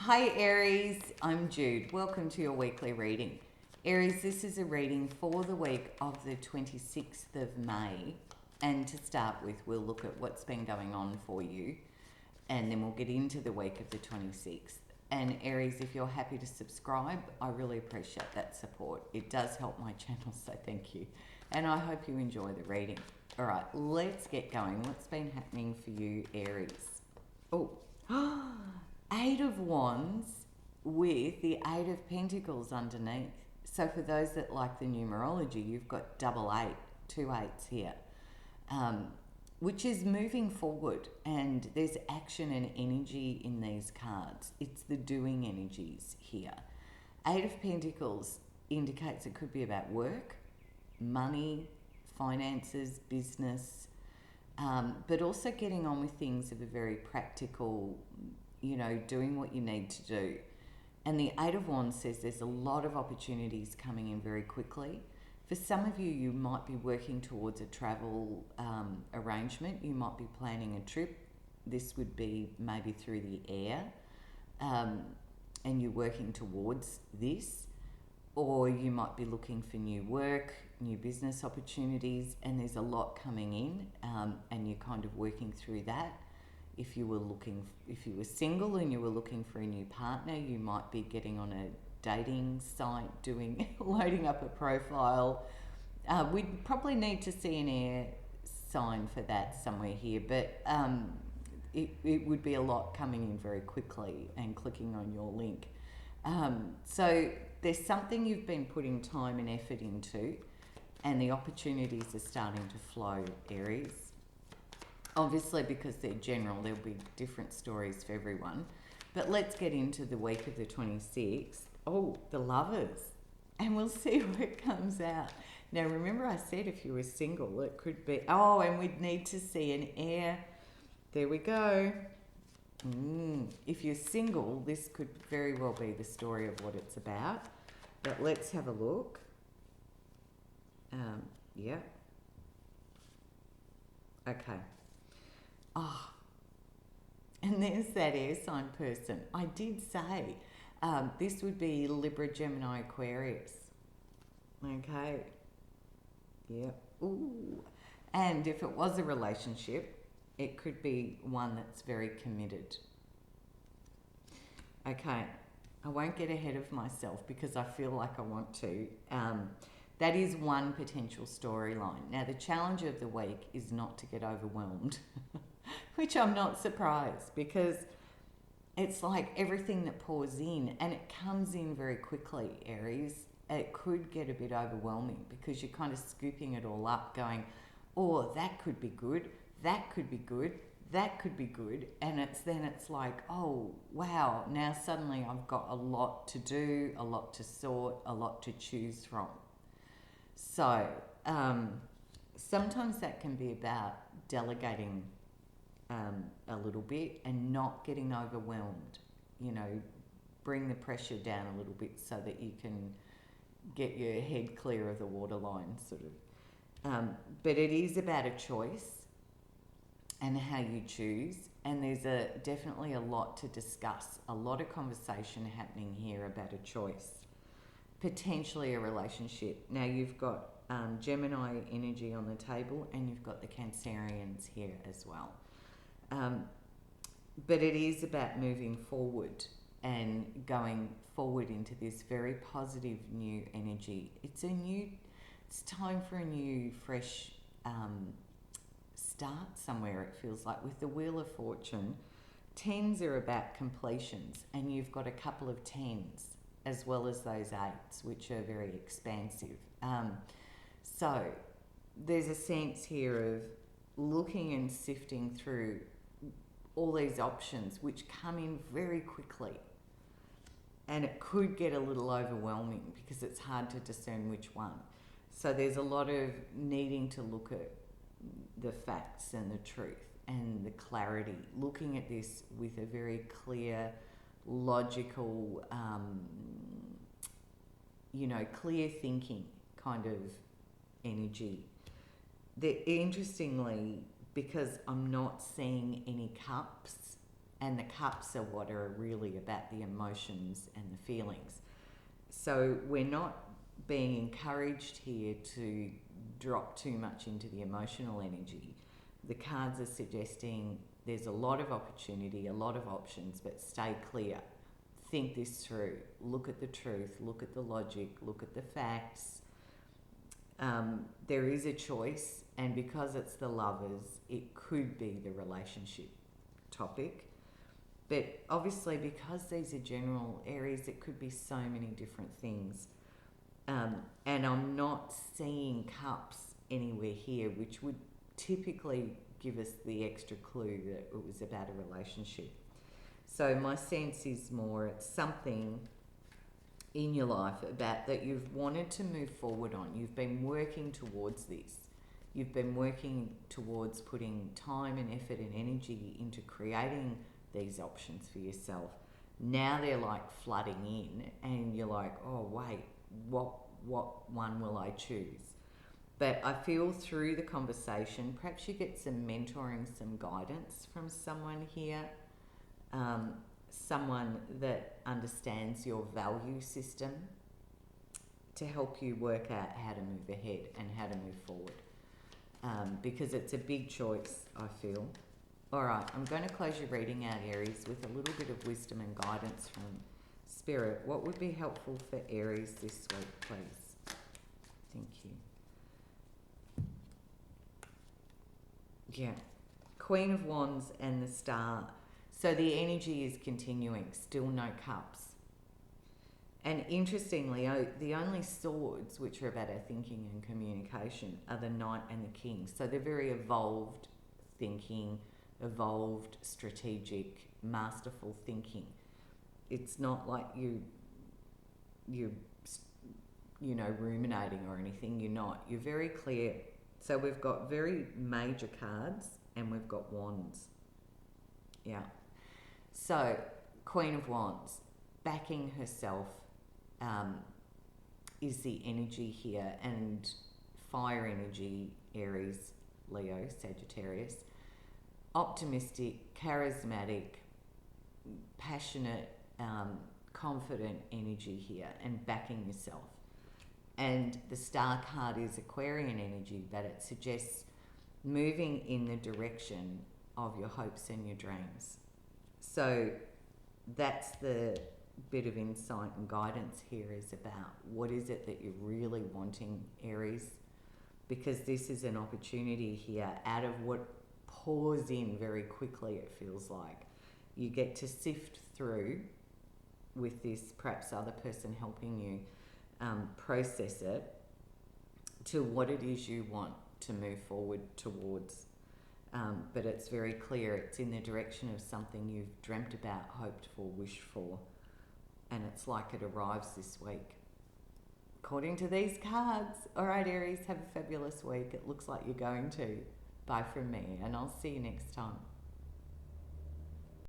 Hi Aries, I'm Jude. Welcome to your weekly reading. Aries, this is a reading for the week of the 26th of May. And to start with, we'll look at what's been going on for you. And then we'll get into the week of the 26th. And Aries, if you're happy to subscribe, I really appreciate that support. It does help my channel, so thank you. And I hope you enjoy the reading. All right, let's get going. What's been happening for you, Aries? Oh, Eight of Wands with the Eight of Pentacles underneath. So for those that like the numerology, you've got double eight, two eights here, which is moving forward, and there's action and energy in these cards. It's the doing energies here. Eight of Pentacles indicates it could be about work, money, finances, business, but also getting on with things of a very practical, doing what you need to do. And the Eight of Wands says there's a lot of opportunities coming in very quickly. For some of you, you might be working towards a travel arrangement. You might be planning a trip. This would be maybe through the air, and you're working towards this. Or you might be looking for new work, new business opportunities, and there's a lot coming in, and you're kind of working through that. If you were single and you were looking for a new partner, you might be getting on a dating site, loading up a profile. We'd probably need to see an air sign for that somewhere here, but it would be a lot coming in very quickly and clicking on your link. So there's something you've been putting time and effort into, and the opportunities are starting to flow, Aries. Obviously, because they're general, there'll be different stories for everyone. But let's get into the week of the 26th. Oh, the Lovers. And we'll see what comes out. Now, remember I said if you were single, it could be... Oh, and we'd need to see an air. There we go. If you're single, this could very well be the story of what it's about. But let's have a look. Yeah. Okay. Oh, and there's that air sign person. I did say this would be Libra, Gemini, Aquarius. Okay. Yeah. Ooh. And if it was a relationship, it could be one that's very committed. Okay. I won't get ahead of myself because I feel like I want to. That is one potential storyline. Now, the challenge of the week is not to get overwhelmed. Which I'm not surprised, because it's like everything that pours in, and it comes in very quickly, Aries. It could get a bit overwhelming because you're kind of scooping it all up going, oh, that could be good, that could be good, that could be good. And it's like, oh, wow, now suddenly I've got a lot to do, a lot to sort, a lot to choose from. So sometimes that can be about delegating a little bit and not getting overwhelmed. Bring the pressure down a little bit so that you can get your head clear of the waterline, sort of. But it is about a choice and how you choose, and there's definitely a lot to discuss, a lot of conversation happening here about a choice, potentially a relationship. Now you've got Gemini energy on the table, and you've got the Cancerians here as well. But it is about moving forward and going forward into this very positive new energy. It's time for a new, fresh start somewhere, it feels like. With the Wheel of Fortune, 10s are about completions, and you've got a couple of 10s as well as those 8s, which are very expansive. So there's a sense here of looking and sifting through all these options which come in very quickly, and it could get a little overwhelming because it's hard to discern which one. So there's a lot of needing to look at the facts and the truth and the clarity, looking at this with a very clear, logical, clear thinking kind of energy. Interestingly, because I'm not seeing any cups and the cups are what are really about the emotions and the feelings. So we're not being encouraged here to drop too much into the emotional energy. The cards are suggesting there's a lot of opportunity, a lot of options, but stay clear. Think this through. Look at the truth, look at the logic, look at the facts. There is a choice, and because it's the lovers, it could be the relationship topic. But obviously, because these are general Aries, it could be so many different things. And I'm not seeing cups anywhere here, which would typically give us the extra clue that it was about a relationship. So my sense is more it's something in your life about that you've wanted to move forward on. You've been working towards this. You've been working towards putting time and effort and energy into creating these options for yourself. Now they're like flooding in and you're like, oh wait, what one will I choose? But I feel through the conversation, perhaps you get some mentoring, some guidance from someone here, someone that understands your value system to help you work out how to move ahead and how to move forward. Because it's a big choice, I feel. All right, I'm going to close your reading out, Aries, with a little bit of wisdom and guidance from Spirit. What would be helpful for Aries this week, please? Thank you. Yeah, Queen of Wands and the Star. So the energy is continuing, still no cups. And interestingly, the only swords which are about our thinking and communication are the Knight and the King. So they're very evolved thinking, evolved, strategic, masterful thinking. It's not like you're ruminating or anything. You're not. You're very clear. So we've got very major cards and we've got wands. Yeah. So Queen of Wands, backing herself is the energy here, and fire energy, Aries, Leo, Sagittarius. Optimistic, charismatic, passionate, confident energy here, and backing yourself. And the Star card is Aquarian energy, but it suggests moving in the direction of your hopes and your dreams. So that's the bit of insight and guidance here is about what is it that you're really wanting, Aries, because this is an opportunity here out of what pours in very quickly, it feels like. You get to sift through with this perhaps other person helping you process it to what it is you want to move forward towards. But it's very clear it's in the direction of something you've dreamt about, hoped for, wished for, and it's like it arrives this week. According to these cards. All right, Aries, have a fabulous week. It looks like you're going to. Bye from me, and I'll see you next time.